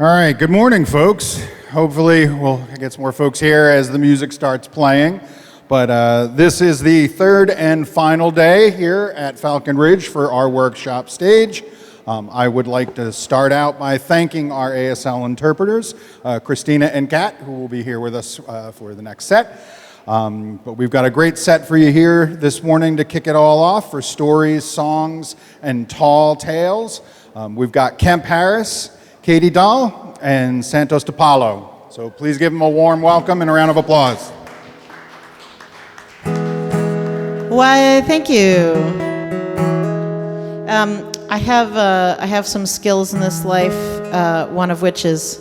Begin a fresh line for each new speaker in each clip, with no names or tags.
All right, good morning, folks. Hopefully we'll get some more folks here as the music starts playing. But this is the third and final day here at Falcon Ridge for our workshop stage. I would like to start out by thanking our ASL interpreters, Christina and Kat, who will be here with us for the next set. But we've got a great set for you here this morning to kick it all off for stories, songs, and tall tales. We've got Kemp Harris, Katie Dahl, and Santos DePaulo. So please give them a warm welcome and a round of applause.
Why, thank you. I have some skills in this life, one of which is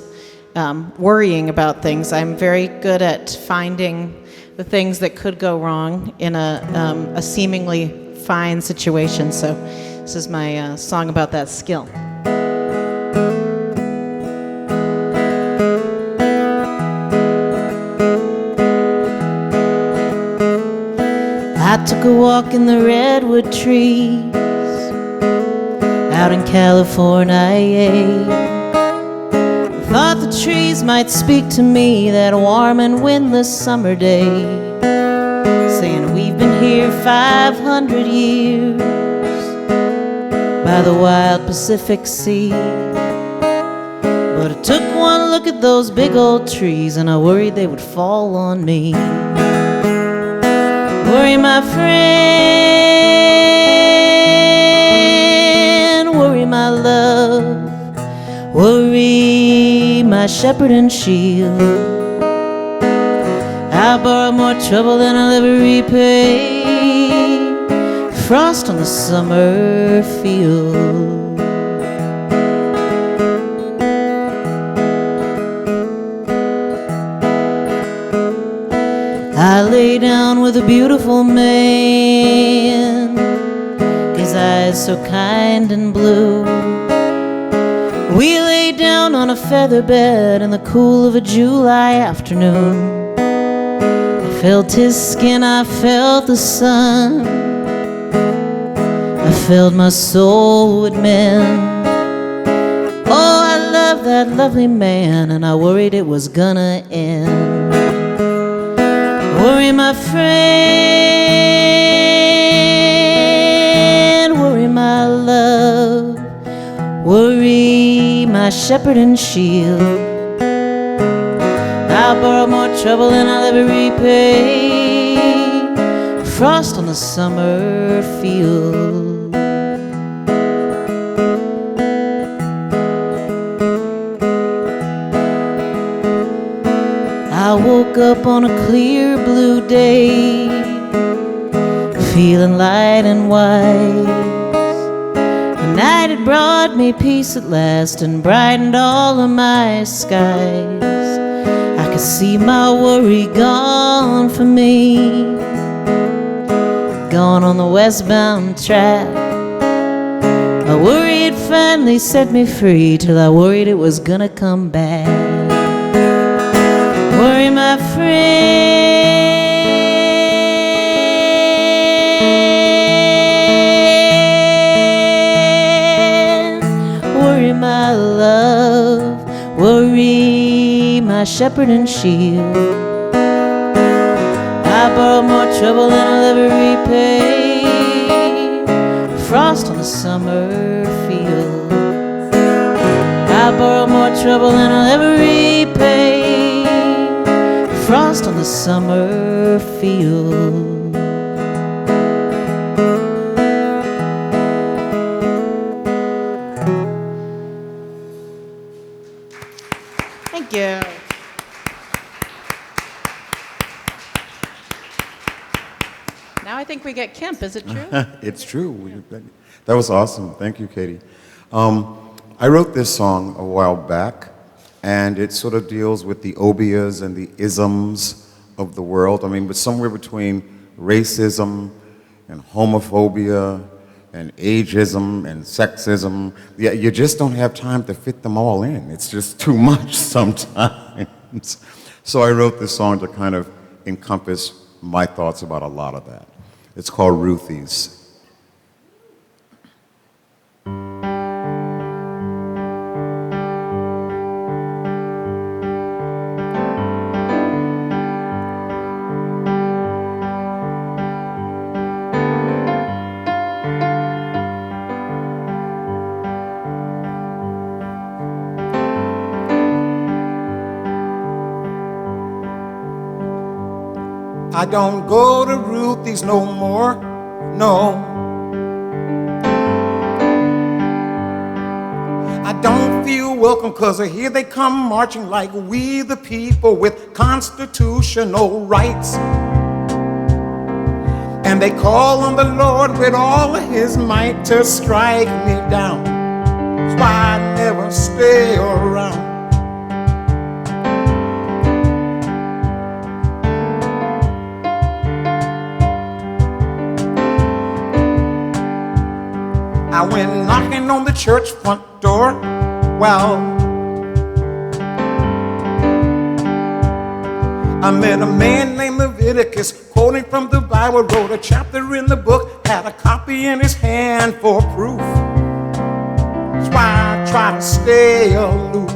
worrying about things. I'm very good at finding the things that could go wrong in a seemingly fine situation. So this is my song about that skill. I took a walk in the redwood trees out in California. I thought the trees might speak to me that warm and windless summer day, saying we've been here 500 years by the wild Pacific Sea. But I took one look at those big old trees and I worried they would fall on me. Worry, my friend, worry, my love, worry, my shepherd and shield. I borrow more trouble than I'll ever repay, frost on the summer field. I lay down with a beautiful man, his eyes so kind and blue. We lay down on a feather bed in the cool of a July afternoon. I felt his skin, I felt the sun, I felt my soul would mend. Oh, I love that lovely man, and I worried it was gonna end. Worry, my friend, worry, my love, worry, my shepherd and shield. I'll borrow more trouble than I'll ever repay, frost on the summer field. I woke up on a clear blue day, feeling light and wise. The night had brought me peace at last and brightened all of my skies. I could see my worry gone from me, gone on the westbound track. My worry had finally set me free till I worried it was gonna come back. Worry, my friend, worry, my love, worry, my shepherd and shield. I borrow more trouble than I'll ever repay, frost on the summer field. I borrow more trouble than I'll ever repay, frost on the summer field. Thank you. Now I think we get Kemp. Is it true?
It's true. That was awesome. Thank you, Katie. I wrote this song a while back, and it sort of deals with the obias and the isms of the world. I mean, but somewhere between racism and homophobia and ageism and sexism. Yeah, you just don't have time to fit them all in. It's just too much sometimes. So I wrote this song to kind of encompass my thoughts about a lot of that. It's called Ruthie's. I don't go to Ruthie's no more, no. I don't feel welcome 'cause here they come marching like we the people with constitutional rights. And they call on the Lord with all of his might to strike me down. That's why I never stay around. I went knocking on the church front door. Well, I met a man named Leviticus, quoting from the Bible, wrote a chapter in the book, had a copy in his hand for proof. That's why I try to stay aloof.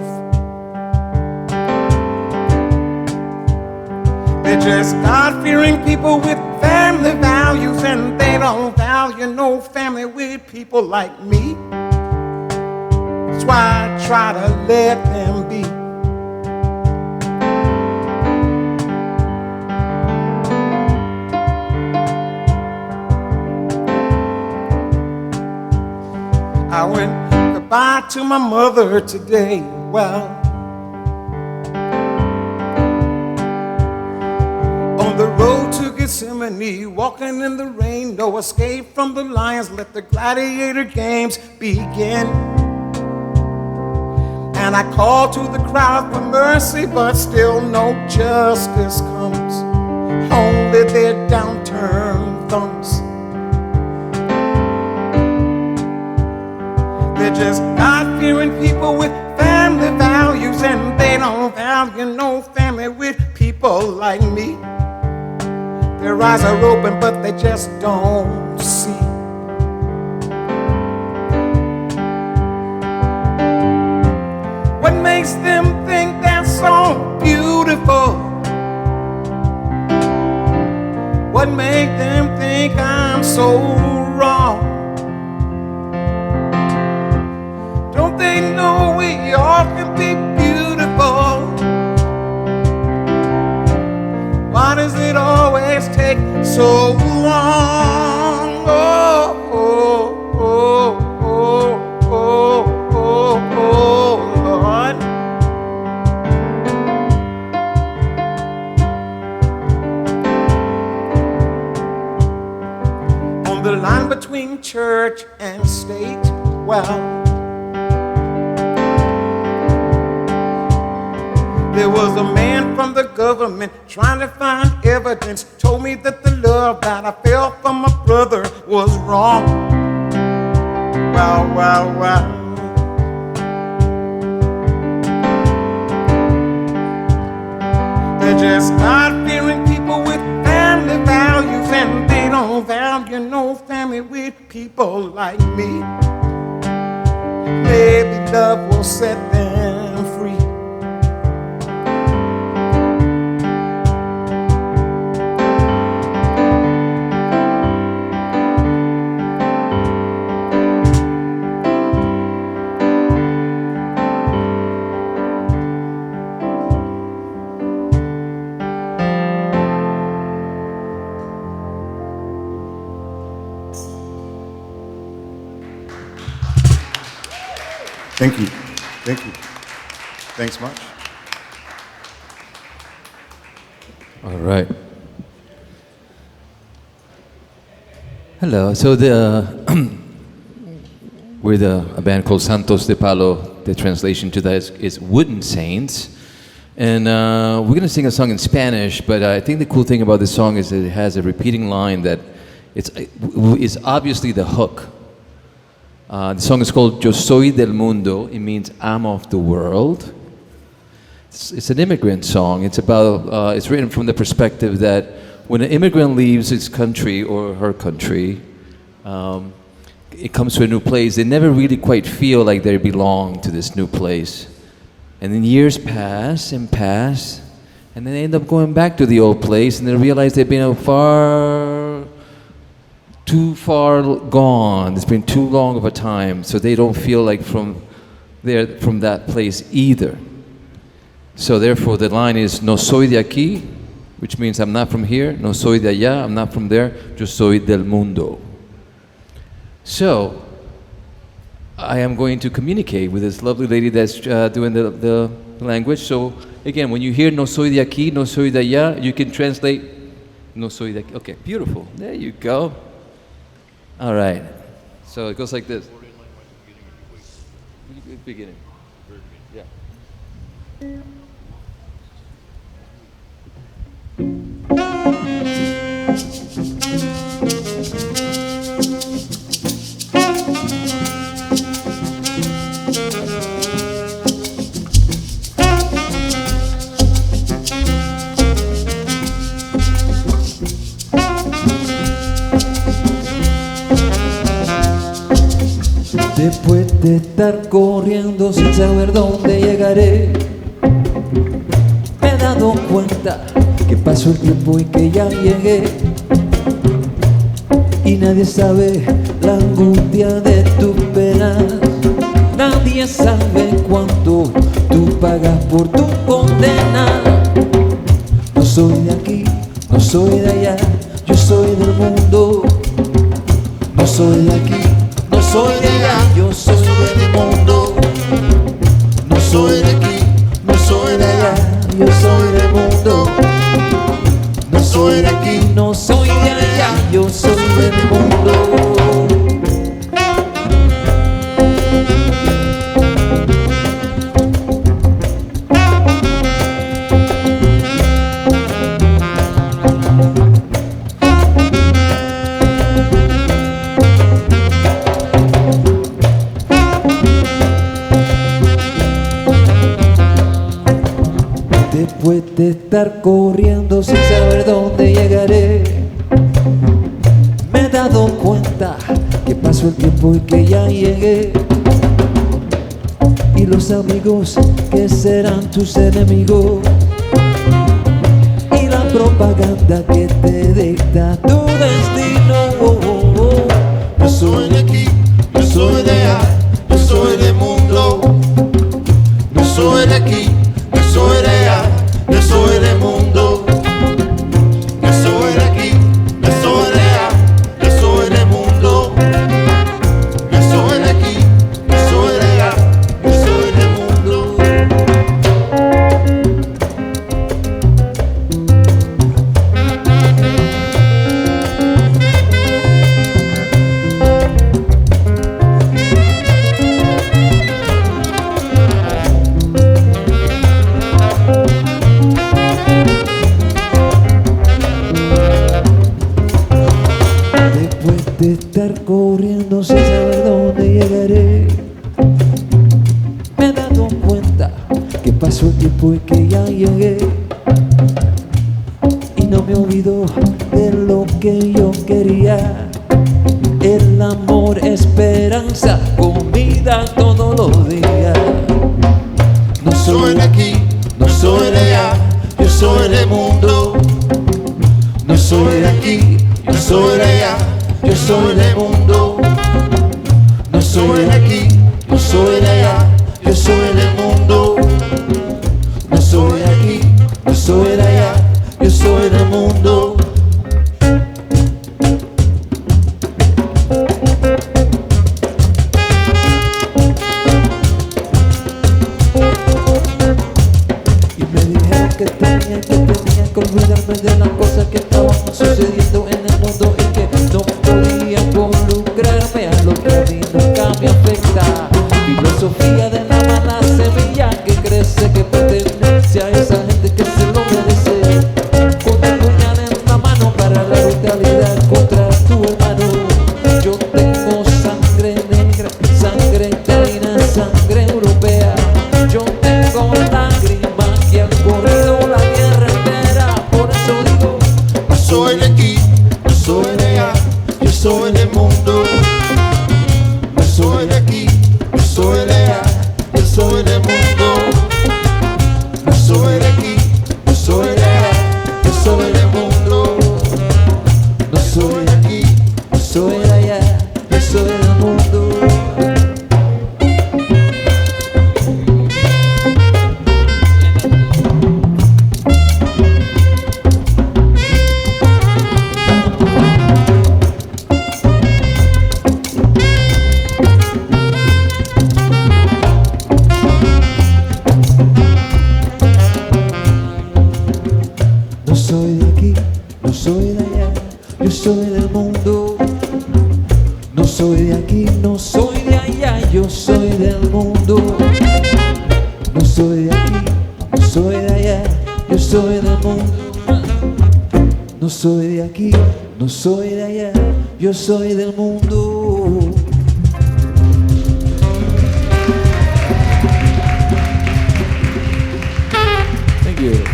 They're just God-fearing people with family values, and they don't value no family with people like me. That's why I try to let them be. I went goodbye to my mother today. Well, on the road to Gethsemane, walking in the rain, no escape from the lions, let the gladiator games begin. And I call to the crowd for mercy, but still no justice comes, only their downturned thumbs. They're just God-fearing people with family values, and they don't value no family with people like me. Their eyes are open, but they just don't see. What makes them think they're so beautiful? What makes them think I'm so wrong? Don't they know we all can be beautiful? Why does it always take so long? Oh, oh, oh, oh, oh, oh, oh, Lord. On the line between church and state, well, there was a man from the government trying to find evidence, told me that the love that I felt from my brother was wrong. Wow, wow, wow. They're just God-fearing people with family values, and they don't value no family with people like me. Maybe love will set them free. Thank you. Thank you. Thanks much.
All right. Hello. So we're a band called Santos de Palo. The translation to that is Wooden Saints. And we're going to sing a song in Spanish, but I think the cool thing about this song is that it has a repeating line that is obviously the hook. The song is called Yo Soy del Mundo. It means I'm of the world. It's an immigrant song. It's about. It's written from the perspective that when an immigrant leaves his country or her country, it comes to a new place. They never really quite feel like they belong to this new place, and then years pass and pass, and then they end up going back to the old place, and they realize they've been too far gone. It's been too long of a time, so they don't feel like from that place either. So therefore the line is No soy de aquí, which means I'm not from here, no soy de allá, I'm not from there, yo soy del mundo. So, I am going to communicate with this lovely lady that's doing the language. So, again, when you hear no soy de aquí, no soy de allá, you can translate no soy de aquí. Okay, beautiful. There you go. All right. So it goes like this. Beginning. Yeah.
Después de estar corriendo sin saber dónde llegaré, me he dado cuenta que pasó el tiempo y que ya llegué. Y nadie sabe la angustia de tus penas, nadie sabe cuánto tú pagas por tu condena. No soy de aquí, no soy de allá, yo soy del mundo. No soy de aquí, no soy de allá, yo soy del mundo. No soy de aquí, no soy de allá, yo soy del mundo. No soy de aquí, no soy de allá, yo soy del mundo. Después de estar corriendo sin saber dónde llegaré, me he dado cuenta que pasó el tiempo y que ya llegué. Y los amigos que serán tus enemigos, y la propaganda que te dicta tu destino. No soy de aquí, no soy de allá, yo soy del mundo. No soy de aquí, no soy de allá, yo soy del mundo. No soy de aquí, no soy de allá, yo soy del mundo. No soy de aquí, no soy de allá, yo soy del mundo. Después de estar corriendo sin saber dónde llegaré, me he dado cuenta que pasó el tiempo y que ya llegué. Y no me olvido de lo que yo quería: el amor, esperanza, comida todos los días. No soy de aquí, no soy de allá, yo soy del mundo. No soy de aquí, no soy de allá, yo soy del mundo. No soy de aquí, no soy de allá, yo soy del mundo. No soy de aquí, no soy de allá, yo soy del mundo. Y me dijeron que tenía que olvidarme de las cosas que estaban sucediendo en el mundo y que no podía involucrarme a lo que a mí nunca me afecta. Filosofía de la mala semilla que crece, que pertenece a esa gente que se lo merece. Con el puñal en la mano para la brutalidad contra tu hermano. Yo tengo sangre negra, sangre taína, sangre europea. Yo tengo lágrimas que han corrido la tierra entera. Por eso digo, no soy de aquí, no soy de soy de aquí, no soy de allá, yo soy del mundo. No soy de aquí, no soy de allá, yo soy del mundo. Thank you.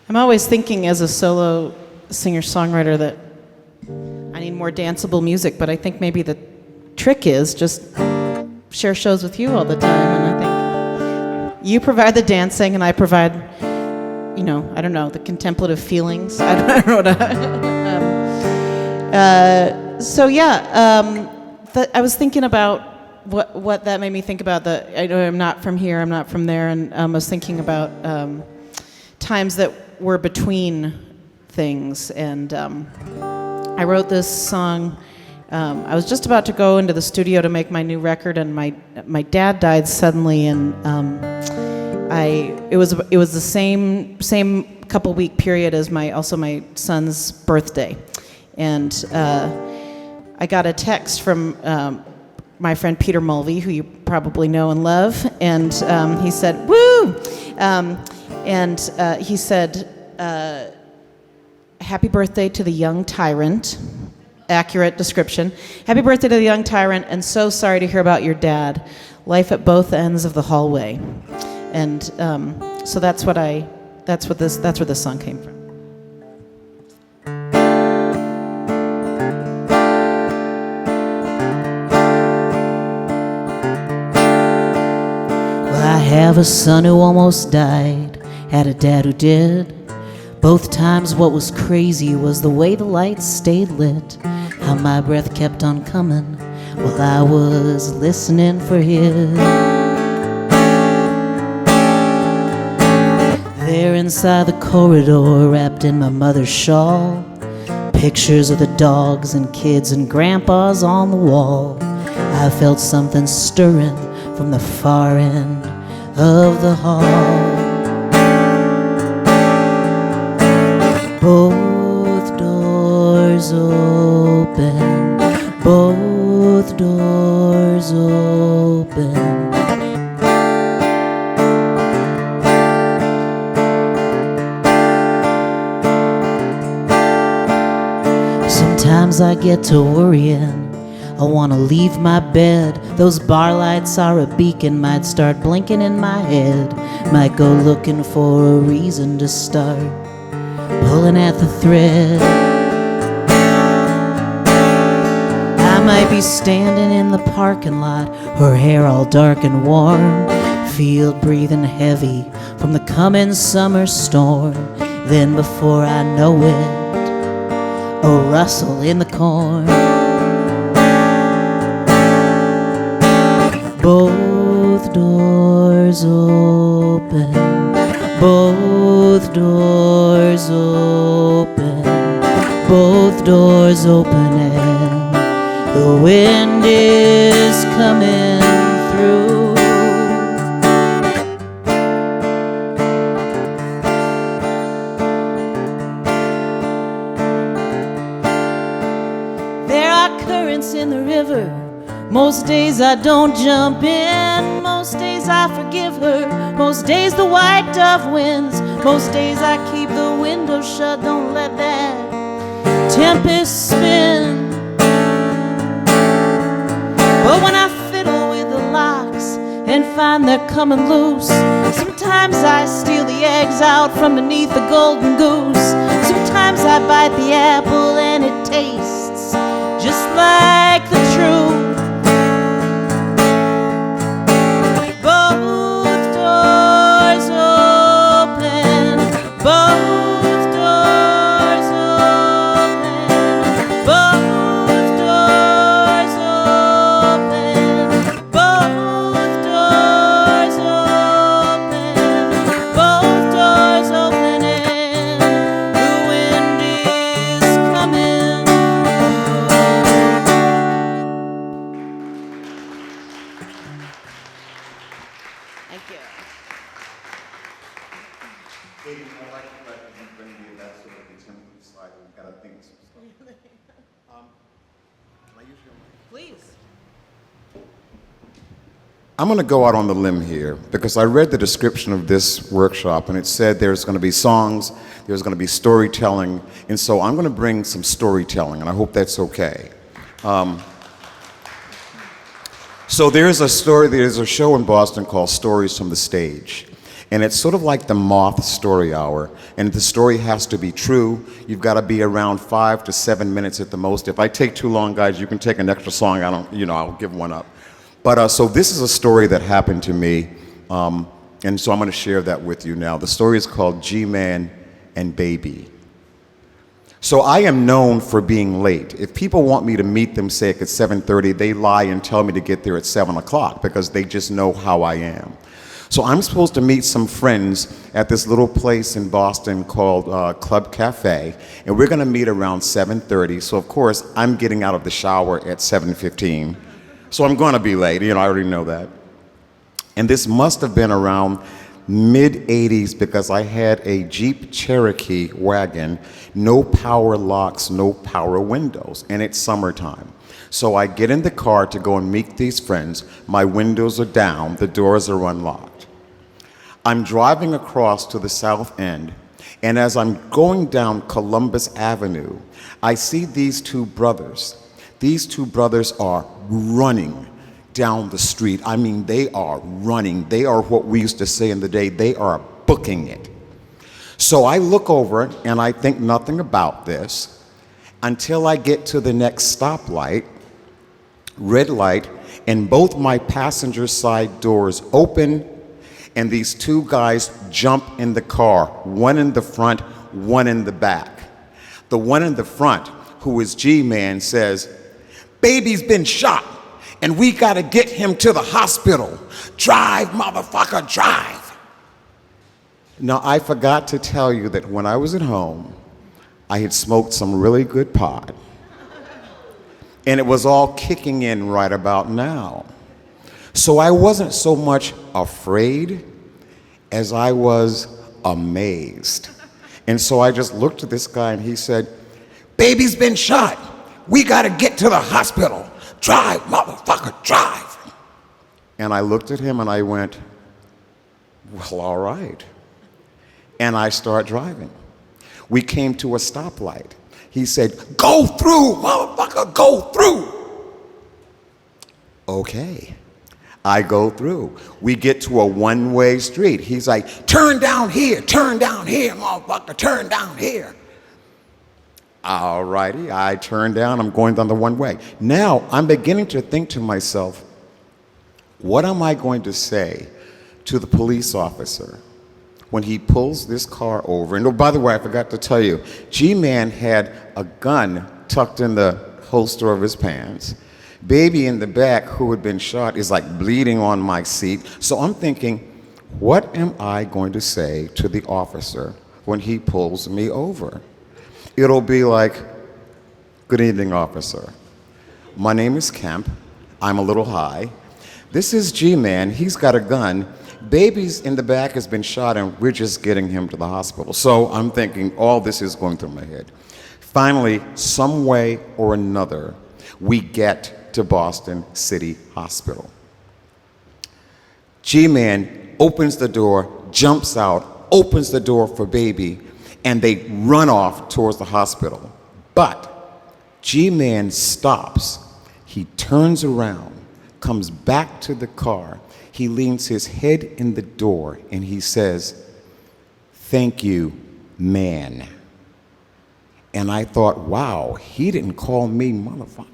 I'm always thinking as a solo singer-songwriter that I need more danceable music, but I think maybe the trick is just share shows with you all the time, and I think you provide the dancing and I provide, you know, I don't know, the contemplative feelings. I don't know what I was thinking about what that made me think about. I know I'm not from here, I'm not from there, and I was thinking about times that were between things, and I wrote this song. I was just about to go into the studio to make my new record, and my dad died suddenly, and it was the same couple week period as my son's birthday, and I got a text from my friend Peter Mulvey, who you probably know and love, and he said, "Woo!" And he said, "Happy birthday to the young tyrant." Accurate description. "Happy birthday to the young tyrant, and so sorry to hear about your dad. Life at both ends of the hallway." And so that's where this song came from. Well, I have a son who almost died, had a dad who did. Both times what was crazy was the way the lights stayed lit, how my breath kept on coming while I was listening for his. There inside the corridor, wrapped in my mother's shawl, pictures of the dogs and kids and grandpas on the wall. I felt something stirring from the far end of the hall. Both doors open, both doors open. Sometimes I get to worrying, I wanna leave my bed. Those bar lights are a beacon, might start blinking in my head. Might go looking for a reason to start pulling at the thread. I might be standing in the parking lot, her hair all dark and warm, field breathing heavy from the coming summer storm. Then before I know it, a rustle in the corn. Both doors open, both doors open, both doors open, and the wind is coming through. There are currents in the river. Most days I don't jump in, most days I forgive her. Most days the white dove wins, most days I keep the window shut, don't let that tempest spin. But when I fiddle with the locks and find they're coming loose, sometimes I steal the eggs out from beneath the golden goose. Sometimes I bite the apple and it tastes just like the truth. Coming Please.
I'm going to go out on the limb here because I read the description of this workshop and it said there's going to be songs, there's going to be storytelling, and so I'm going to bring some storytelling, and I hope that's okay. So there's a show in Boston called Stories from the Stage, and it's sort of like the Moth Story Hour, and the story has to be true. You've got to be around 5 to 7 minutes at the most. If I take too long, guys, you can take an extra song. I'll give one up. But so this is a story that happened to me, and so I'm going to share that with you now. The story is called G-Man and Baby. So I am known for being late. If people want me to meet them, say at 7:30, they lie and tell me to get there at 7 o'clock because they just know how I am. So I'm supposed to meet some friends at this little place in Boston called Club Cafe, and we're going to meet around 7:30. So of course, I'm getting out of the shower at 7:15. So I'm going to be late, I already know that. And this must have been around mid-'80s because I had a Jeep Cherokee wagon, no power locks, no power windows, and it's summertime. So I get in the car to go and meet these friends. My windows are down, the doors are unlocked. I'm driving across to the south end, and as I'm going down Columbus Avenue, I see these two brothers. These two brothers are running down the street. I mean, they are running. They are what we used to say in the day, they are booking it. So I look over and I think nothing about this until I get to the next stoplight, red light, and both my passenger side doors open, and these two guys jump in the car, one in the front, one in the back. The one in the front, who is G-Man, says, "Baby's been shot, and we gotta get him to the hospital. Drive, motherfucker, drive." Now, I forgot to tell you that when I was at home, I had smoked some really good pot, and it was all kicking in right about now. So I wasn't so much afraid as I was amazed. And so I just looked at this guy and he said, "Baby's been shot. We gotta get to the hospital. Drive, motherfucker, drive." And I looked at him and I went, "Well, all right." And I start driving. We came to a stoplight. He said, "Go through, motherfucker, go through." Okay. I go through. We get to a one-way street. He's like, turn down here, motherfucker, turn down here." All righty, I turn down, I'm going down the one way. Now, I'm beginning to think to myself, what am I going to say to the police officer when he pulls this car over? And oh, by the way, I forgot to tell you, G-Man had a gun tucked in the holster of his pants. Baby in the back, who had been shot, is like bleeding on my seat. So I'm thinking, what am I going to say to the officer when he pulls me over? It'll be like, "Good evening, officer. My name is Kemp. I'm a little high. This is G-Man. He's got a gun. Baby's in the back has been shot, and we're just getting him to the hospital." So I'm thinking, all this is going through my head. Finally, some way or another, we get to Boston City Hospital. G-Man opens the door, jumps out, opens the door for Baby, and they run off towards the hospital. But G-Man stops. He turns around, comes back to the car. He leans his head in the door, and he says, "Thank you, man." And I thought, wow, he didn't call me motherfucker.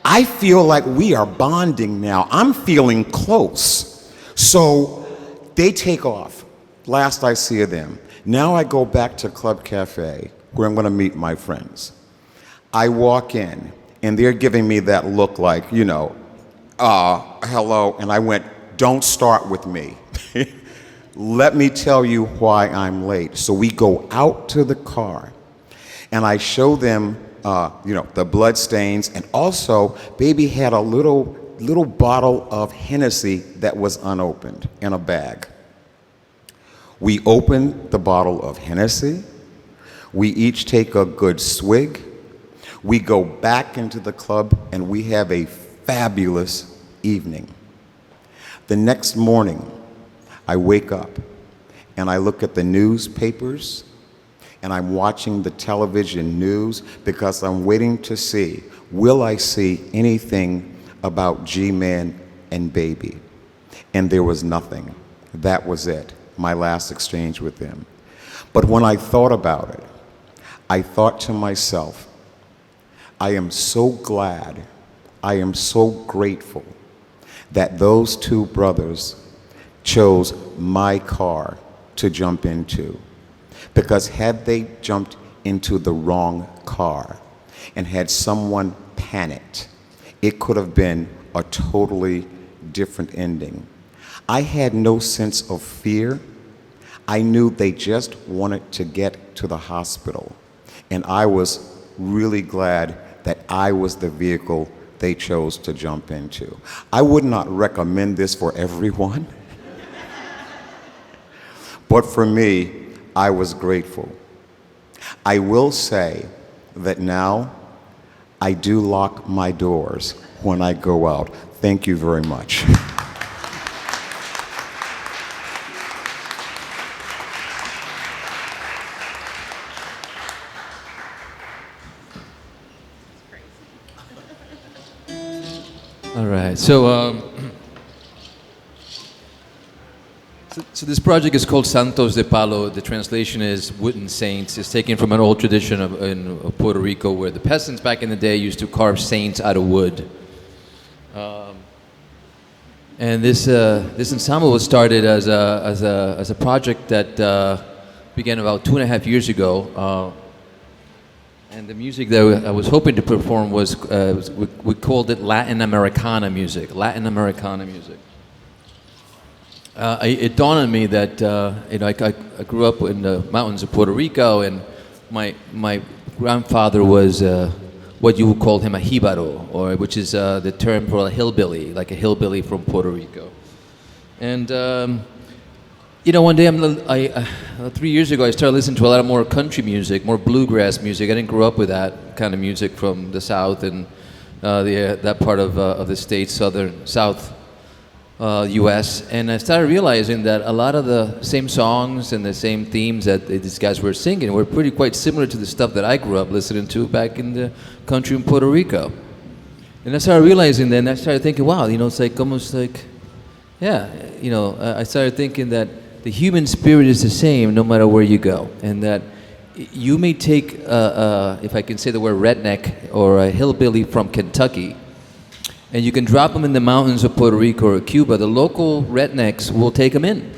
I feel like we are bonding now. I'm feeling close. So they take off. Last I see of them. Now I go back to Club Cafe, where I'm going to meet my friends. I walk in, and they're giving me that look like, hello. And I went, "Don't start with me. Let me tell you why I'm late." So we go out to the car, and I show them the blood stains, and also Baby had a little bottle of Hennessy that was unopened in a bag. We open the bottle of Hennessy. We each take a good swig. We go back into the club and we have a fabulous evening. The next morning, I wake up and I look at the newspapers and I'm watching the television news because I'm waiting to see, will I see anything about G-Man and Baby? And there was nothing. That was it, my last exchange with them. But when I thought about it, I thought to myself, I am so glad, I am so grateful that those two brothers chose my car to jump into. Because had they jumped into the wrong car and had someone panicked, it could have been a totally different ending. I had no sense of fear. I knew they just wanted to get to the hospital. And I was really glad that I was the vehicle they chose to jump into. I would not recommend this for everyone. But for me, I was grateful. I will say that now I do lock my doors when I go out. Thank you very much.
All right, so this project is called Santos de Palo. The translation is wooden saints. It's taken from an old tradition in Puerto Rico where the peasants back in the day used to carve saints out of wood. And this ensemble was started as a project that began about 2.5 years ago. And the music that I was hoping to perform was, we called it Latin Americana music. Latin Americana music. It dawned on me that I grew up in the mountains of Puerto Rico, and my grandfather was what you would call him a jíbaro, which is the term for a hillbilly, like a hillbilly from Puerto Rico. And one day, 3 years ago, I started listening to a lot of more country music, more bluegrass music. I didn't grow up with that kind of music from the South and that part of the state, South U.S. And I started realizing that a lot of the same songs and the same themes that these guys were singing were quite similar to the stuff that I grew up listening to back in the country in Puerto Rico. And I started realizing then, I started thinking, wow, it's like almost like, yeah, I started thinking that the human spirit is the same no matter where you go, and that you may take, if I can say the word redneck or a hillbilly from Kentucky, and you can drop them in the mountains of Puerto Rico or Cuba. The local rednecks will take them in.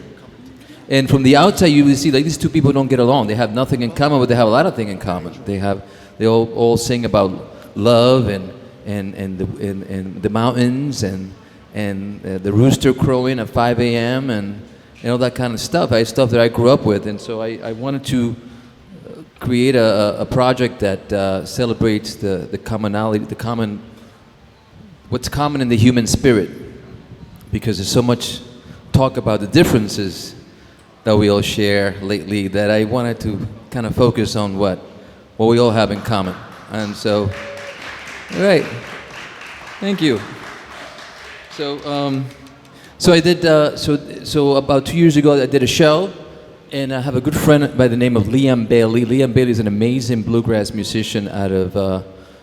And from the outside, you will see like these two people don't get along. They have nothing in common, but they have a lot of things in common. They all sing about love and the mountains and the rooster crowing at 5 a.m. and all that kind of stuff. Stuff that I grew up with, and so I wanted to create a project that celebrates the commonality, what's common in the human spirit, because there's so much talk about the differences that we all share lately that I wanted to kind of focus on what we all have in common. And so, all right, thank you. So I did. So about 2 years ago, I did a show, and I have a good friend by the name of Liam Bailey. Liam Bailey is an amazing bluegrass musician out of, I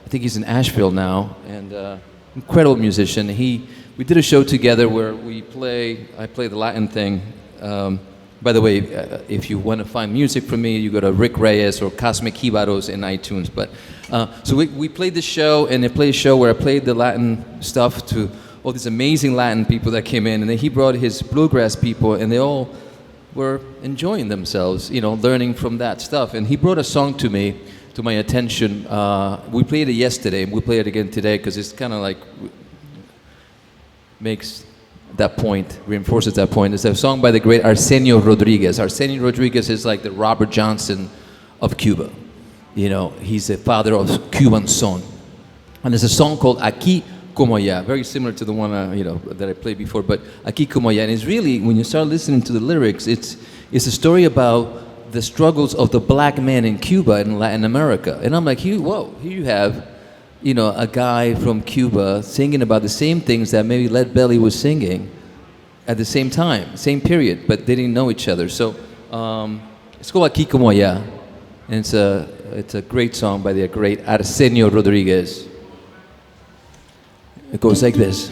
think he's in Asheville now, and incredible musician. We did a show together where I play the Latin thing. By the way, if you want to find music from me, you go to Rick Reyes or Cosmic Jibaros in iTunes. But so we played this show, and I played a show where I played the Latin stuff to all these amazing Latin people that came in, and then he brought his bluegrass people, and they all were enjoying themselves, learning from that stuff. And he brought a song to my attention. We played it yesterday, and we'll play it again today because it's kind of like reinforces that point. It's a song by the great Arsenio Rodriguez. Arsenio Rodriguez is like the Robert Johnson of Cuba. He's the father of Cuban son. And there's a song called Aquí Como Allá, very similar to the one that I played before, but Aquí Como Allá. And it's really, when you start listening to the lyrics, it's a story about the struggles of the black man in Cuba and Latin America. And I'm like, whoa, here you have, a guy from Cuba singing about the same things that maybe Lead Belly was singing at the same time, same period, but they didn't know each other. So it's called Aquí Como Allá, and it's a great song by the great Arsenio Rodriguez. It goes like this.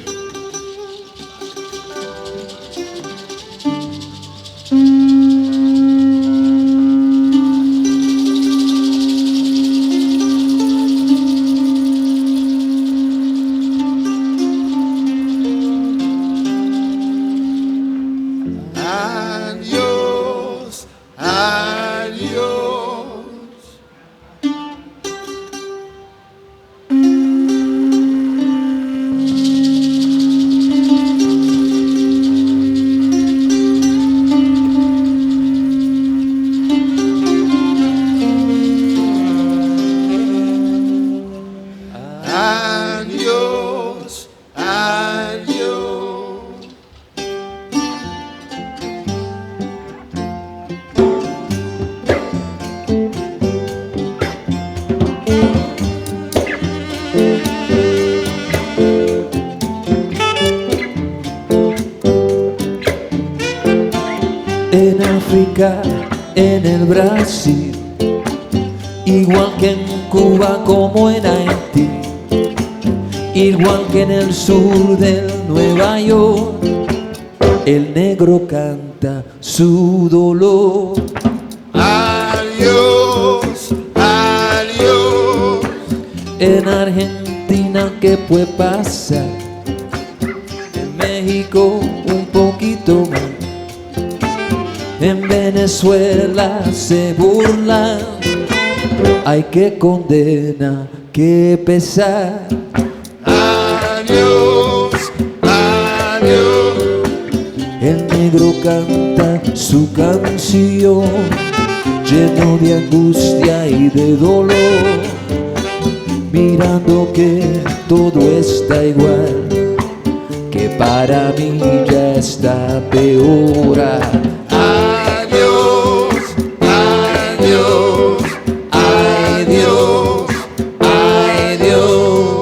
En África, en el Brasil, igual que en Cuba como en Haití, igual que en el sur de Nueva York, el negro canta su dolor.
Adiós, adiós.
En Argentina, ¿qué puede pasar? En México, un poquito más. En Venezuela se burlan, hay que condena, que pesar.
Adiós, adiós.
El negro canta su canción, lleno de angustia y de dolor, mirando que todo está igual, que para mí ya está peor.
Adiós, adiós, ay Dios, ay Dios.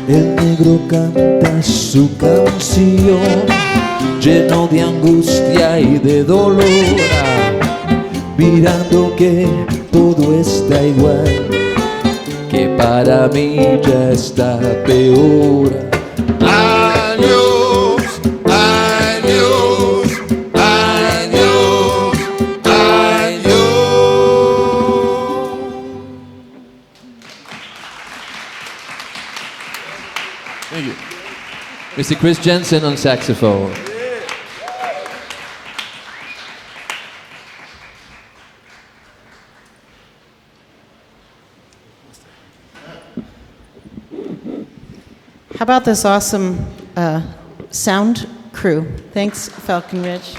El negro canta su canción, lleno de angustia y de dolor, mirando que todo está igual, que para mí ya está peor.
Adiós, adiós, adiós, adiós.
Thank you. Mr. Chris Jensen on saxophone.
How about this awesome sound crew? Thanks, Falcon Ridge.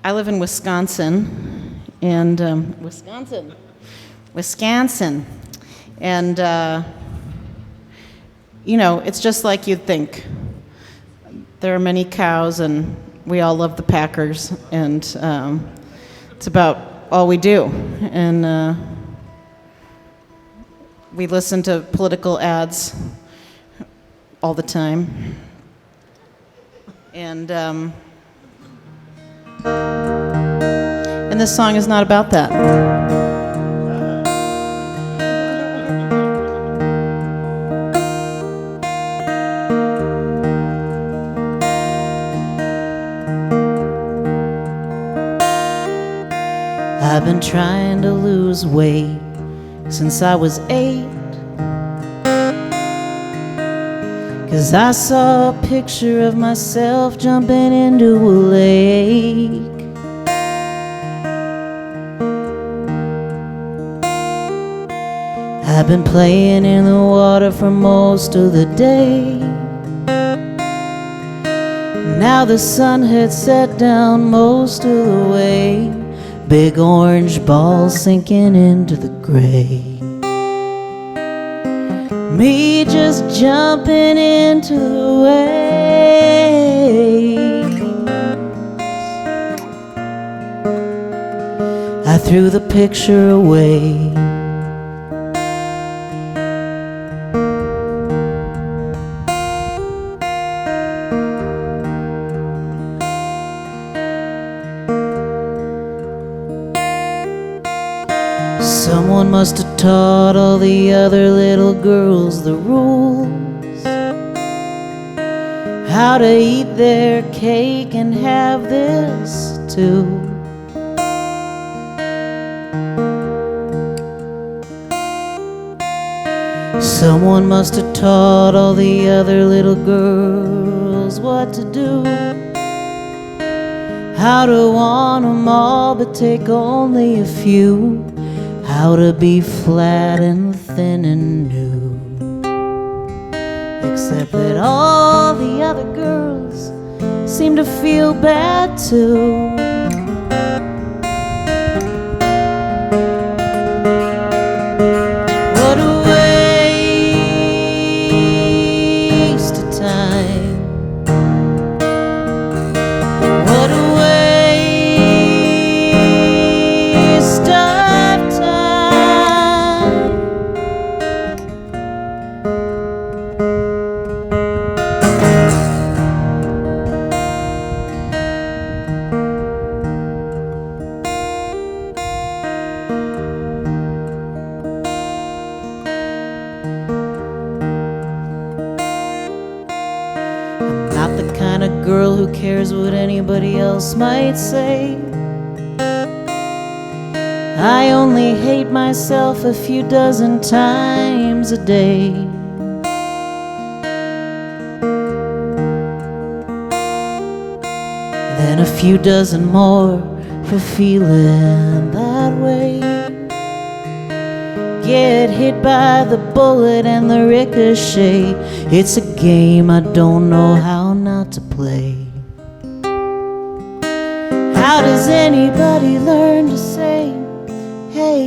I live in Wisconsin, and Wisconsin, and it's just like you'd think. There are many cows, and we all love the Packers, and it's about all we do. And we listen to political ads all the time. And this song is not about that. I've been trying to lose weight since I was 8, 'cause I saw a picture of myself jumping into a lake. I've been playing in the water for most of the day. Now the sun had set down most of the way. Big orange balls sinking into the gray. Me just jumping into the waves. I threw the picture away. Someone must have taught all the other little girls the rules, how to eat their cake and have this too. Someone must have taught all the other little girls what to do, how to want them all but take only a few, how to be flat and thin and new. Except that all the other girls seem to feel bad too. What a waste of time. What a waste of girl who cares what anybody else might say. I only hate myself a few dozen times a day. Then a few dozen more for feeling that way. Get hit by the bullet and the ricochet. It's a game I don't know how not to play. How does anybody learn to say, hey,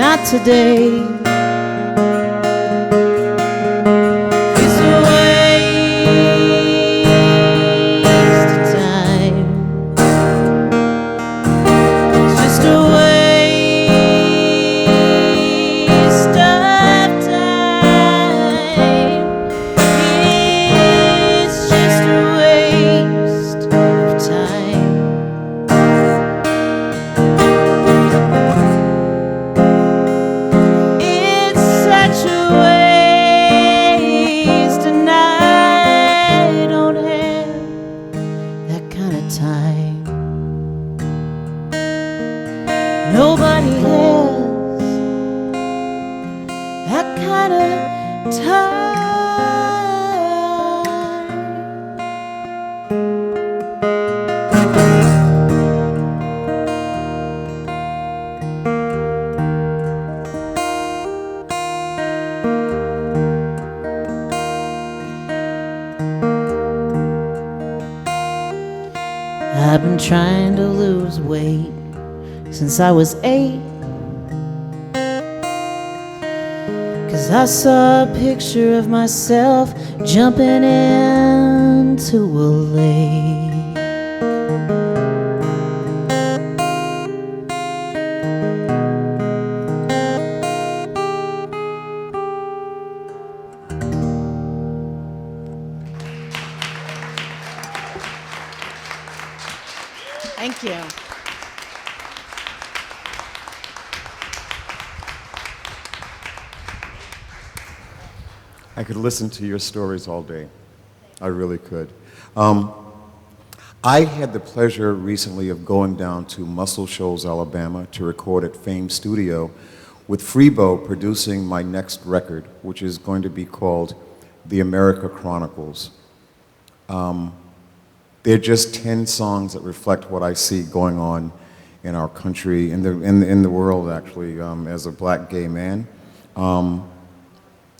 not today? It's a waste of time. It's just a waste of time. It's just a waste of time. It's such a waste, and I don't have that kind of time. Nobody has that kind of time. I've been trying to lose weight since I was 8, 'cause I saw a picture of myself jumping into a lake.
I could listen to your stories all day. I really could. I had the pleasure recently of going down to Muscle Shoals, Alabama to record at Fame Studio with Freebo producing my next record, which is going to be called The America Chronicles. They're just 10 songs that reflect what I see going on in our country, in the world actually, as a black gay man.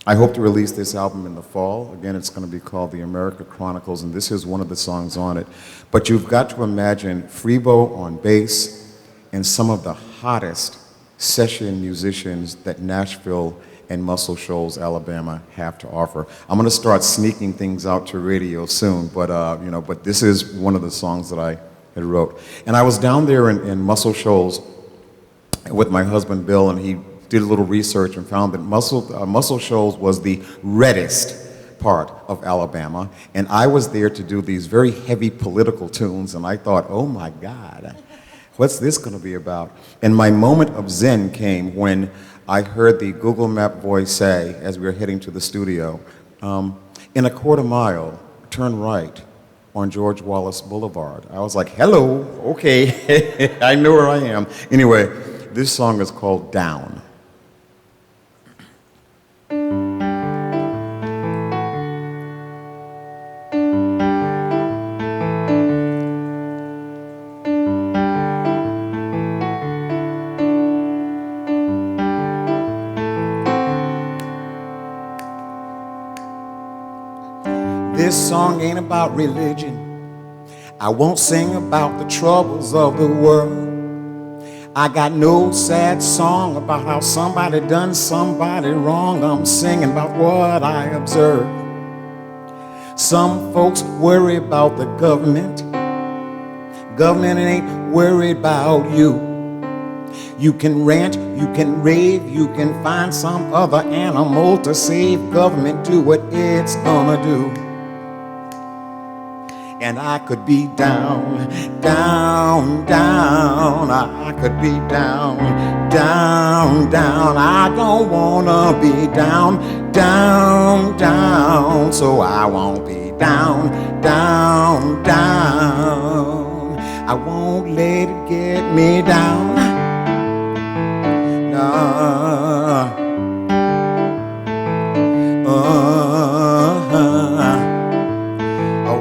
I hope to release this album in the fall. Again, it's going to be called The America Chronicles, and this is one of the songs on it. But you've got to imagine Freebo on bass and some of the hottest session musicians that Nashville and Muscle Shoals, Alabama have to offer. I'm going to start sneaking things out to radio soon, but but this is one of the songs that I had wrote. And I was down there in Muscle Shoals with my husband Bill, and he did a little research and found that Muscle Shoals was the reddest part of Alabama, and I was there to do these very heavy political tunes, and I thought, oh my God, what's this going to be about? And my moment of zen came when I heard the Google Map voice say, as we were heading to the studio, in a quarter mile, turn right on George Wallace Boulevard. I was like, hello, okay, I know where I am. Anyway, this song is called Down. This song ain't about religion. I won't sing about the troubles of the world. I got no sad song about how somebody done somebody wrong. I'm singing about what I observe. Some folks worry about the government. Government ain't worried about you. You can rant, you can rave, you can find some other animal to save. Government do what it's gonna do. And I could be down, down, down. I could be down, down, down. I don't wanna be down, down, down. So I won't be down, down, down. I won't let it get me down. No.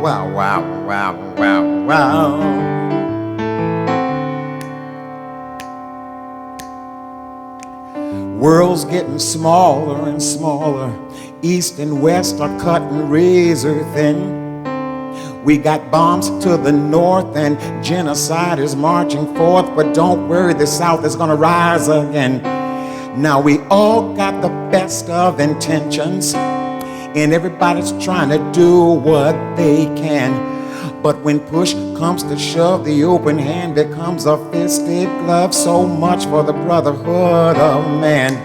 Wow, wow, wow, wow, wow. World's getting smaller and smaller. East and west are cutting razor thin. We got bombs to the north and genocide is marching forth. But don't worry, the South is gonna rise again. Now we all got the best of intentions, and everybody's trying to do what they can. But when push comes to shove, the open hand becomes a fisted glove. So much for the brotherhood of man.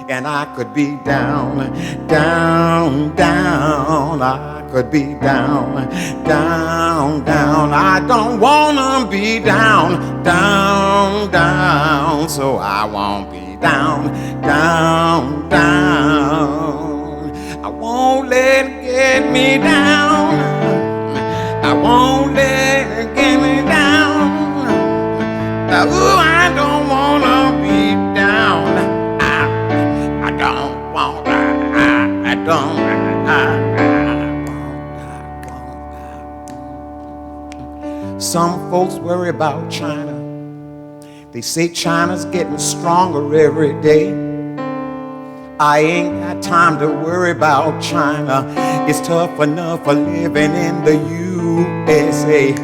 And I could be down, down, down. I could be down, down, down. I don't wanna be down, down, down. So I won't be down, down, down. I won't let it get me down. I won't let it get me down. Ooh, I don't wanna be down. I don't want. I don't. Some folks worry about China. They say China's getting stronger every day. I ain't got time to worry about China. It's tough enough for living in the USA.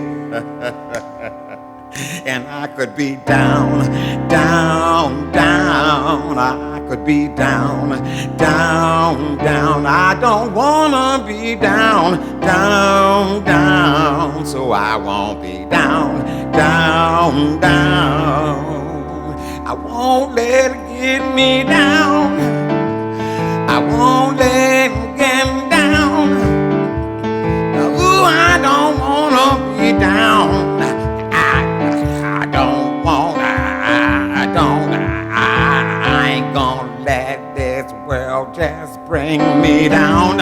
And I could be down, down, down. I could be down, down, down. I don't wanna be down, down, down. So I won't be down, down, down. I won't let it get me down. I won't let it get me down. Ooh, I don't wanna be down. I don't want. I ain't gonna let this world just bring me down.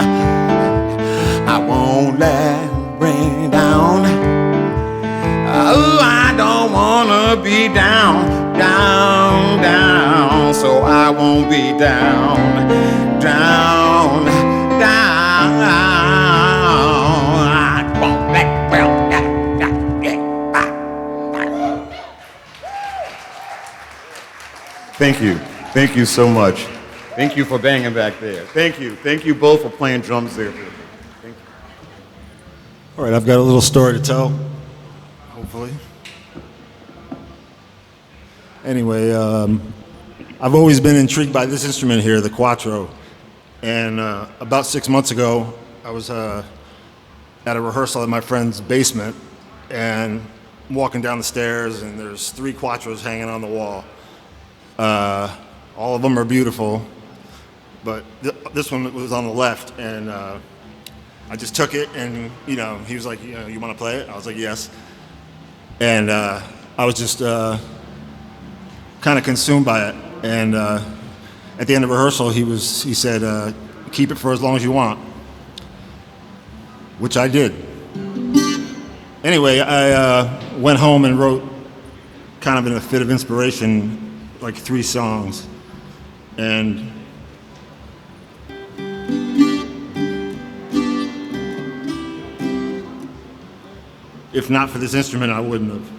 I won't let it bring me down. Oh, I don't wanna be down, down, down. So I won't be down, down, down. I won't let Thank you. Thank you so much. Thank you for banging back there. Thank you. Thank you both for playing drums there. Thank you.
All right, I've got a little story to tell, hopefully. Anyway, I've always been intrigued by this instrument here, the Quattro. And about 6 months ago, I was at a rehearsal in my friend's basement, and I'm walking down the stairs, and there's 3 Quattros hanging on the wall. All of them are beautiful, but this one was on the left, and I just took it, and he was like, you want to play it? I was like, yes. And I was just kind of consumed by it. And at the end of rehearsal, he said, keep it for as long as you want, which I did. Anyway, I went home and wrote, kind of in a fit of inspiration, like 3 songs. And if not for this instrument, I wouldn't have.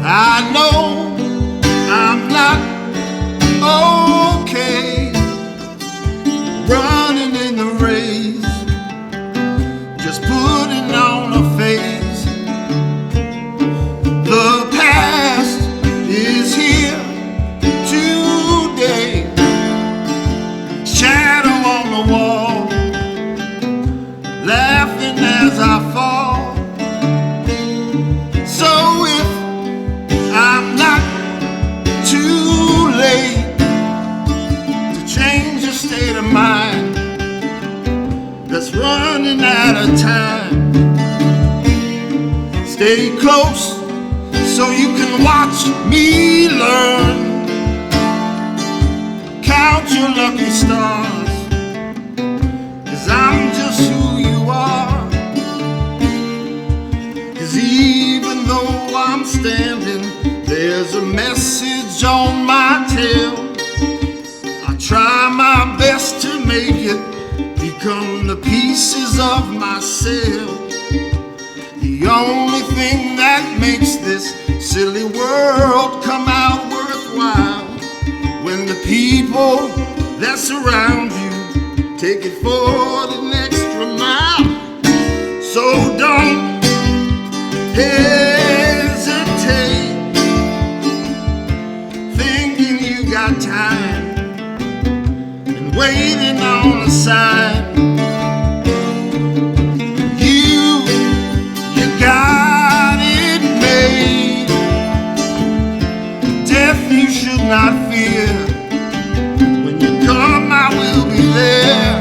I know I'm not okay running in the race, just putting on a face. The past is here today, shadow on the wall, laughing as I fall. So if I'm not too late to change your state of mind that's running out of time. Stay close so you can watch me learn. Count your lucky stars, 'cause I'm just who you are. 'Cause even though I'm standing, there's a message on my tail. I try my best to make it become the pieces of myself. The only thing that makes this silly world come out worthwhile, when the people that surround you take it for the extra mile. So don't hesitate, thinking you got time and waiting on a sign. You got it made. Death you should not fear. When you come, I will be there.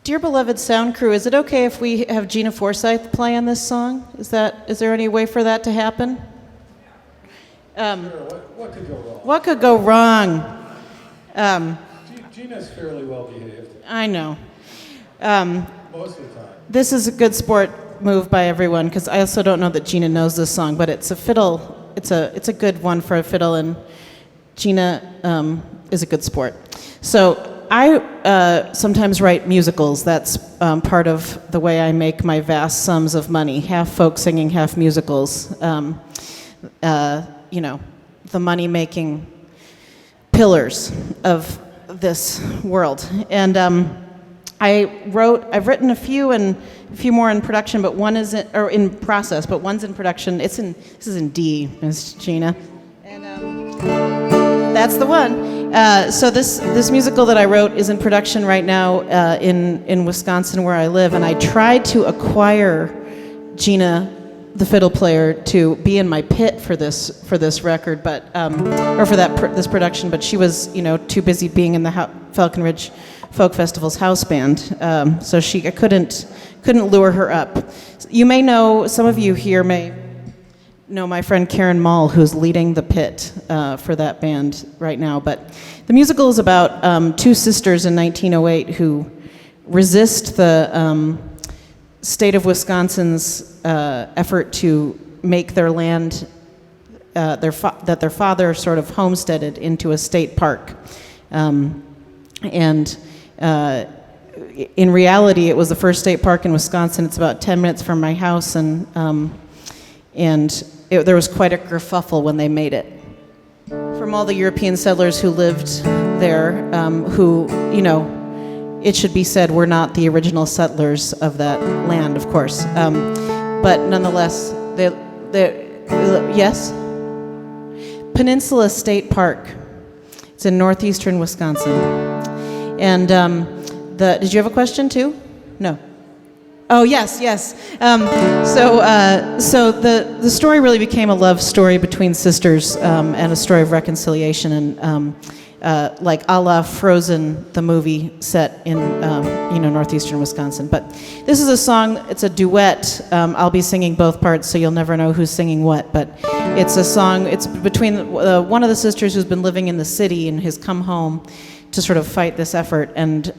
Dear beloved sound crew, is it okay if we have Gina Forsyth play on this song? Is there any way for that to happen?
What could go wrong?
What could go wrong?
Gina's fairly well behaved
I know.
most of the time.
This is a good sport move by everyone, because I also don't know that Gina knows this song, but it's a fiddle. It's a good one for a fiddle, and Gina is a good sport. So I sometimes write musicals. That's part of the way I make my vast sums of money. Half folk singing, half musicals. You know, the money-making pillars of this world. And I've written a few and a few more in production, but one is in process, but one's in production. This is in D, Miss Gina. And that's the one. So this musical that I wrote is in production right now in Wisconsin, where I live, and I tried to acquire Gina, the fiddle player, to be in my pit for this record, but or for this production, but she was too busy being in the Falcon Ridge Folk Festival's house band, so I couldn't lure her up. You may know, some of you here may know my friend Karen Mall, who's leading the pit for that band right now. But the musical is about two sisters in 1908 who resist the state of Wisconsin's effort to make their land that their father sort of homesteaded into a state park. In reality, it was the first state park in Wisconsin. It's about 10 minutes from my house, and there was quite a kerfuffle when they made it. From all the European settlers who lived there, who, it should be said, were not the original settlers of that land, of course. But nonetheless, yes? Peninsula State Park. It's in northeastern Wisconsin. And did you have a question too? No. Oh, yes. So the story really became a love story between sisters, and a story of reconciliation, and like a la Frozen, the movie set in northeastern Wisconsin. But this is a song. It's a duet. I'll be singing both parts, so you'll never know who's singing what. But it's a song. It's between one of the sisters who's been living in the city and has come home to sort of fight this effort, and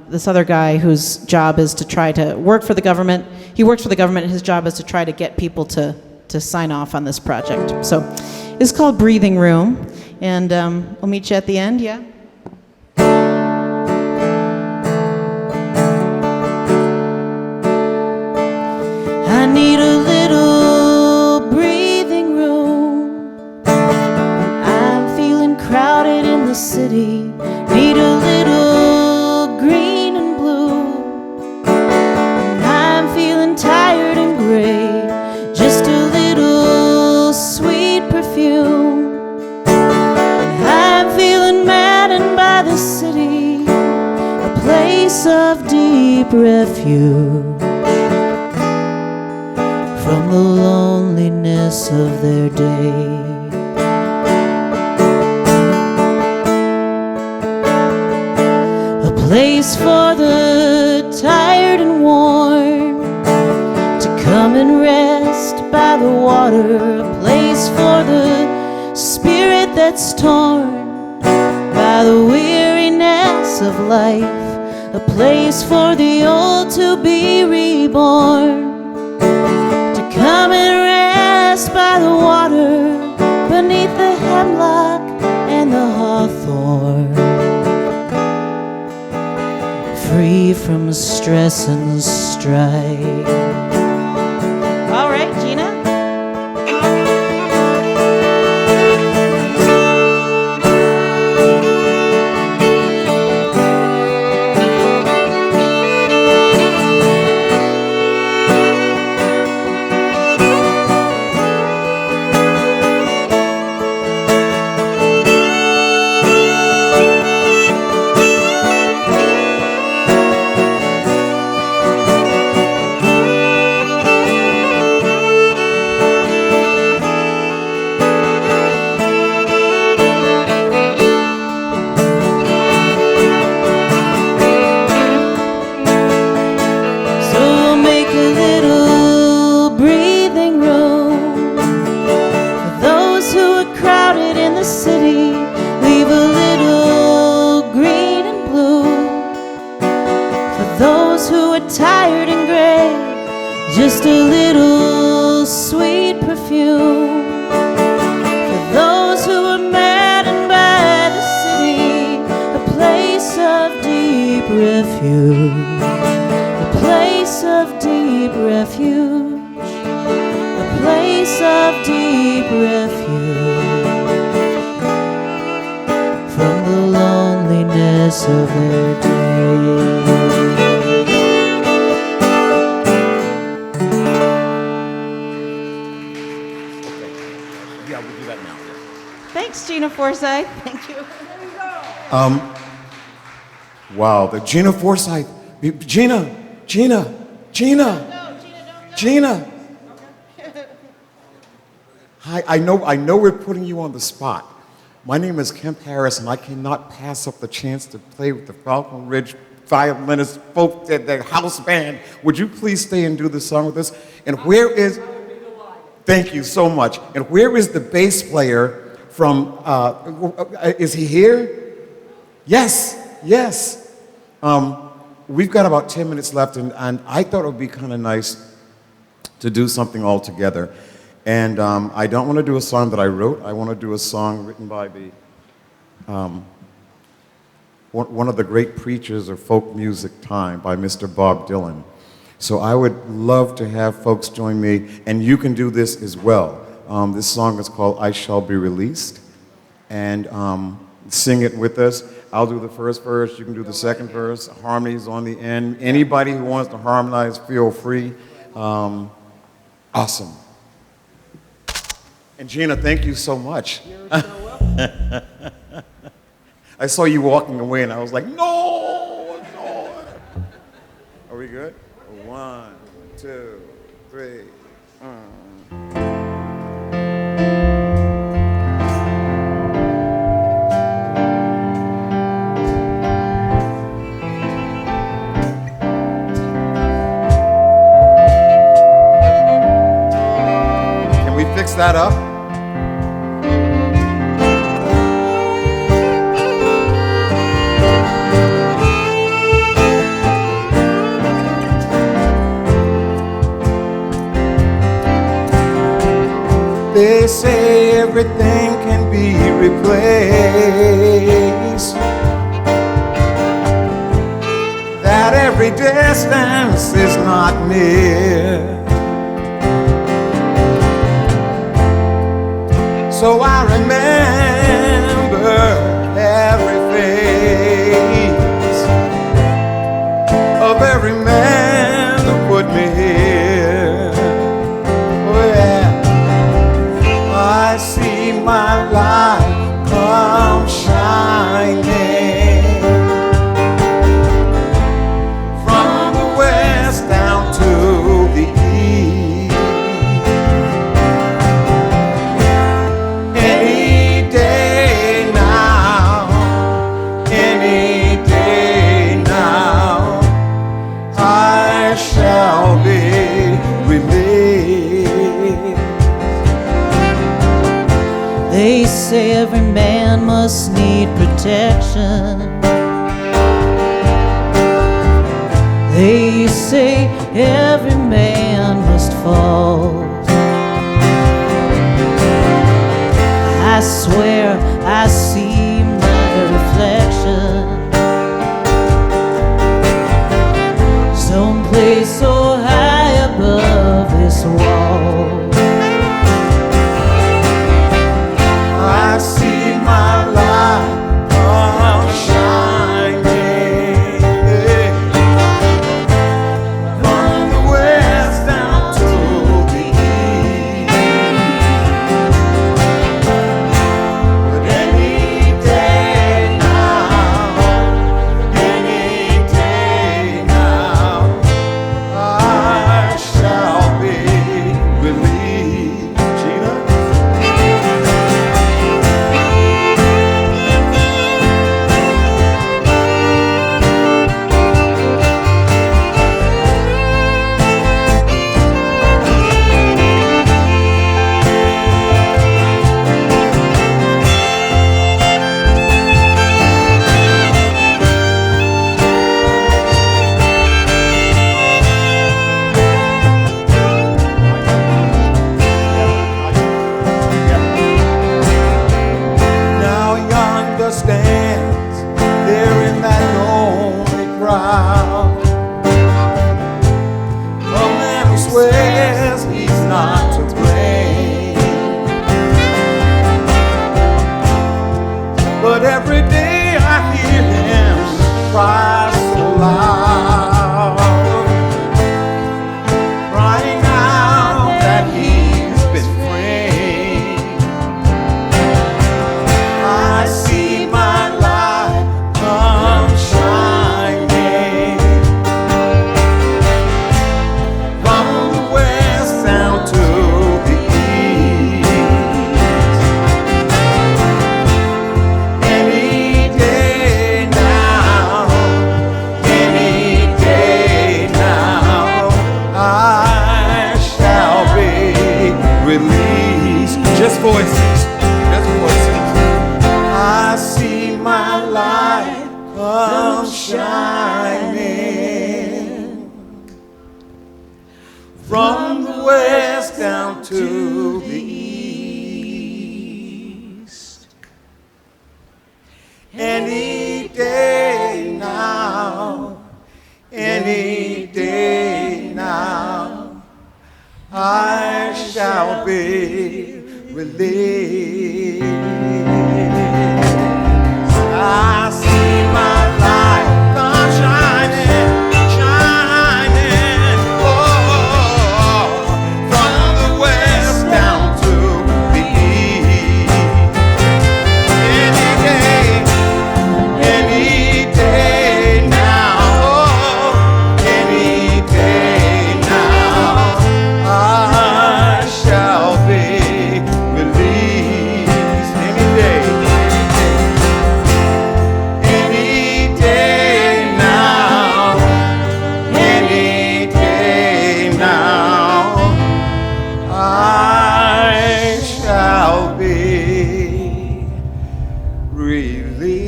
this other guy whose job is to try to work for the government. He works for the government, and his job is to try to get people to sign off on this project. So it's called Breathing Room, and we'll meet you at the end, yeah? I need a little breathing room. I'm feeling crowded in the city. Need a little green and blue. I'm feeling tired and gray. Just a little sweet perfume. I'm feeling maddened by the city, a place of deep refuge from the loneliness of their day. Place for the tired and worn to come and rest by the water. A place for the spirit that's torn by the weariness of life. A place for the old to be reborn, to come and rest by the water beneath the hemlock and the hawthorn. Free from stress and strife. All right, Gina. are tired and gray, just a little sweet perfume. For those who are maddened by the city, a place of deep refuge, a place of deep refuge, a place of deep refuge from the loneliness of their day.
Thanks, Gina Forsythe. Thank you.
Wow, the Gina Forsythe. Gina. Hi, I know we're putting you on the spot. My name is Kemp Harris, and I cannot pass up the chance to play with the Falcon Ridge violinist folk, the house band. Would you please stay and do the song with us? And where is? Thank you so much. And where is the bass player from? Is he here? Yes. We've got about 10 minutes left, and I thought it would be kind of nice to do something all together. And I don't want to do a song that I wrote. I want to do a song written by the one of the great preachers of folk music time, by Mr. Bob Dylan. So I would love to have folks join me, and you can do this as well. This song is called I Shall Be Released, and sing it with us. I'll do the first verse, you can do the second verse, harmonies on the end. Anybody who wants to harmonize, feel free. Awesome. And Gina, thank you so much. You're so welcome. I saw you walking away and I was like, no. Are we good? 1, 2, 3. Can we fix that up? They say everything can be replaced, that every distance is not near. So I remember every face of every man who put me here. Oh yeah. I see my light come shining from the west down to the east. Any day now, I shall be released.
They say every man must need protection. They say every man must fall. I swear I see my reflection someplace so high above this wall.
I see my light come shining from the west down to the east. But any light comes shining from the west down to the east. Any day now, any day now, I shall be released. I see my light come shining, shining, oh, from the west down to the east. Any day now, oh, any day now, I shall be released. Any day. Any day now, any day now, I shall be released.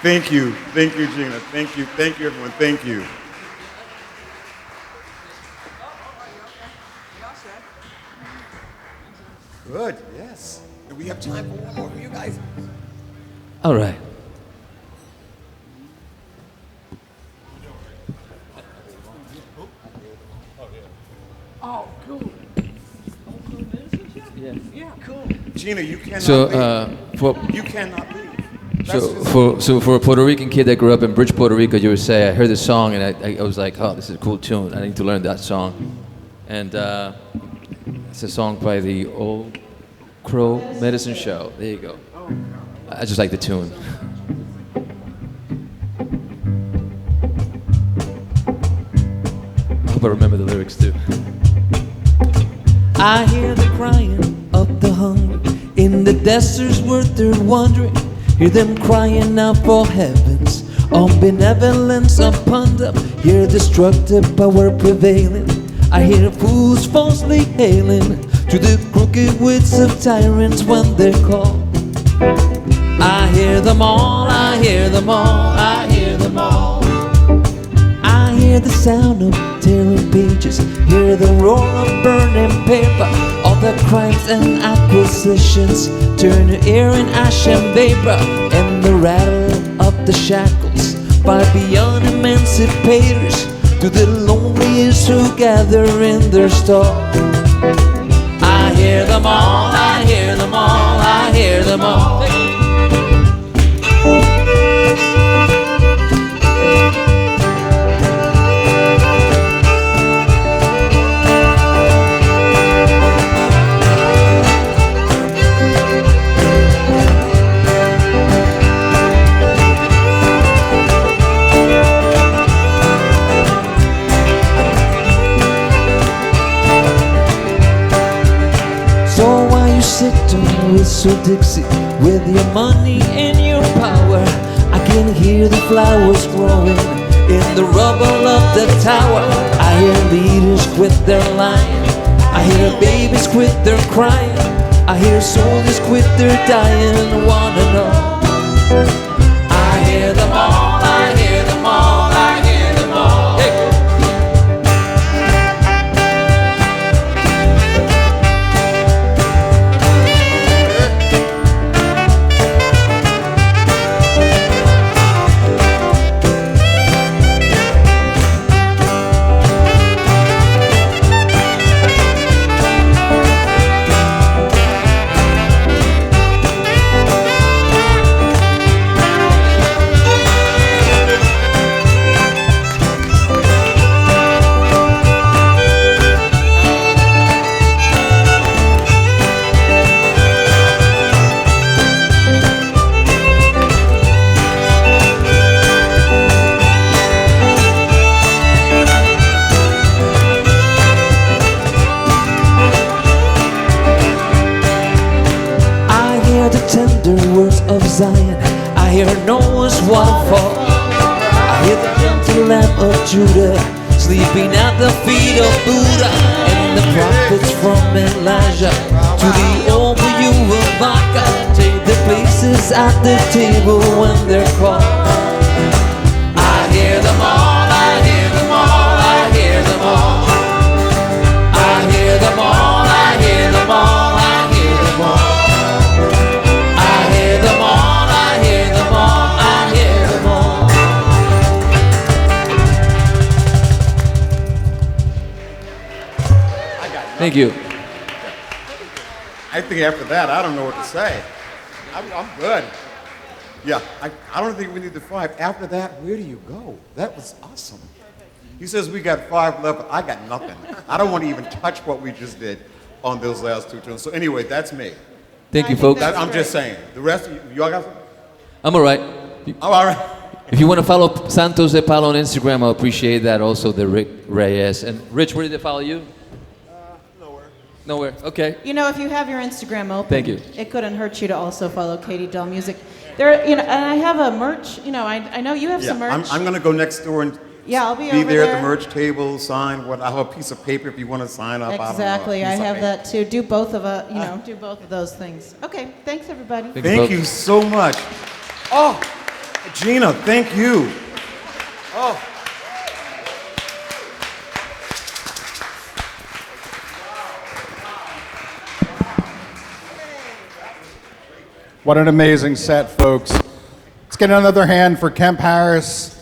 Thank you, Gina. Thank you, everyone. Thank you. Good, yes. Do we have time for one more of you guys?
All right.
Gina, you cannot
So,
leave. You cannot leave.
So for a Puerto Rican kid that grew up in Bridge, Puerto Rico, you would say, I heard this song and I was like, oh, this is a cool tune. I need to learn that song. And it's a song by the Old Crow Medicine Show. There you go. I just like the tune. I hope I remember the lyrics too.
I hear the crying of the hungry in the deserts where they're wandering. Hear them crying out for heavens, on benevolence upon them. Hear destructive power prevailing. I hear fools falsely hailing to the crooked wits of tyrants when they call. I hear them all, I hear them all, I hear them all. I hear the sound of tearing pages, hear the roar of burning paper. All the crimes and acquisitions turn to air and ash and vapor. And the rattle of the shackles far beyond emancipators to the loneliest who gather in their stall. I hear them all, I hear them all, I hear them all. Sit and whistle Dixie with your money and your power. I can hear the flowers growing in the rubble of the tower. I hear leaders quit their lying, I hear babies quit their crying, I hear soldiers quit their dying. Wanna know? I hear them all, I hear them all, I hear them all. Hey. Zion. I hear Noah's waterfall. I hear the gentle lamb of Judah sleeping at the feet of Buddha, and the prophets from Elijah to the old you of vodka take their places at the table when they're called. I hear them all, I hear them all, I hear them all. I hear them all, I hear them all, I hear them all. I hear them all, I hear them all, I hear them all.
Thank you.
I think after that, I don't know what to say. I'm good. Yeah, I don't think we need the 5. After that, where do you go? That was awesome. He says we got 5 left, but I got nothing. I don't want to even touch what we just did on those last 2 tunes. So anyway, that's me.
Thank you, folks.
I'm just saying. The rest of you all got something?
I'm all right.
Oh, all right.
If you want to follow Santos de Palo on Instagram, I'll appreciate that. Also, the Rick Reyes. And Rich, where did they follow you? Nowhere. Okay.
You know, if you have your Instagram open,
Thank you.
It couldn't hurt you to also follow Katie Doll Music. There, you know, and I have a merch. You know, I know you have some merch.
I'm going to go next door and
yeah, I'll be
be
over
there at the merch table, sign what. I'll have a piece of paper if you want to sign up.
Exactly, I have that too. Do both of do both of those things. Okay, thanks everybody.
Thank you so much. Oh, Gina, thank you. Oh.
What an amazing set, folks. Let's get another hand for Kemp Harris,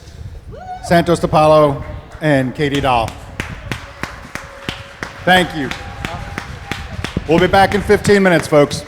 Santos DePaulo, and Katie Dahl. Thank you. We'll be back in 15 minutes, folks.